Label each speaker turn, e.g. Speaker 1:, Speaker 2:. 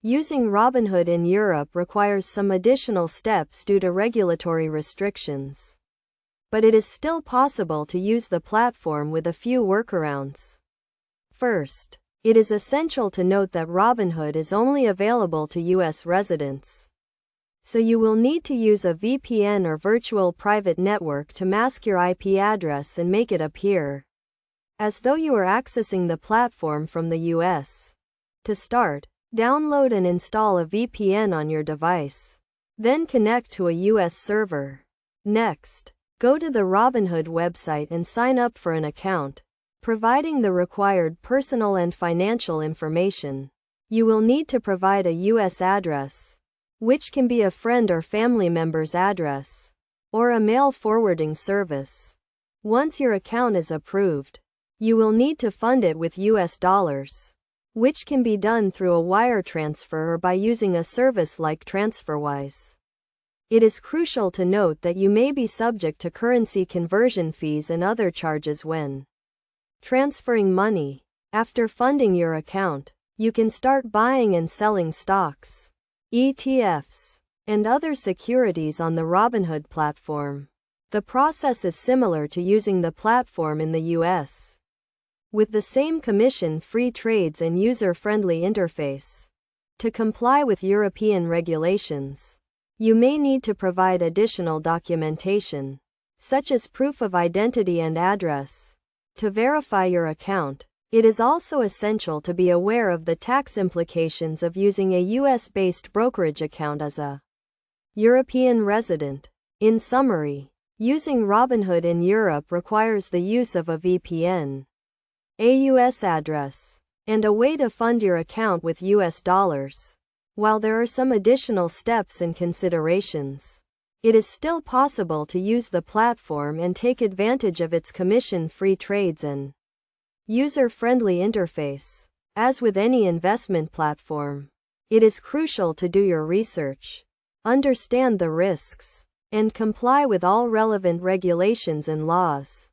Speaker 1: Using Robinhood in Europe requires some additional steps due to regulatory restrictions. But it is still possible to use the platform with a few workarounds. First, it is essential to note that Robinhood is only available to US residents. So you will need to use a VPN or virtual private network to mask your IP address and make it appear as though you are accessing the platform from the US. To start, download and install a VPN on your device. Then connect to a US server. Next, go to the Robinhood website and sign up for an account, providing the required personal and financial information. You will need to provide a US address, which can be a friend or family member's address, or a mail forwarding service. Once your account is approved, you will need to fund it with US dollars, which can be done through a wire transfer or by using a service like TransferWise. It is crucial to note that you may be subject to currency conversion fees and other charges when transferring money. After funding your account, you can start buying and selling stocks, ETFs, and other securities on the Robinhood platform. The process is similar to using the platform in the US, with the same commission-free trades and user-friendly interface. To comply with European regulations, you may need to provide additional documentation, such as proof of identity and address, to verify your account. It is also essential to be aware of the tax implications of using a US-based brokerage account as a European resident. In summary, using Robinhood in Europe requires the use of a VPN, a US address, and a way to fund your account with US dollars. While there are some additional steps and considerations, it is still possible to use the platform and take advantage of its commission-free trades and user-friendly interface. As with any investment platform, it is crucial to do your research, understand the risks, and comply with all relevant regulations and laws.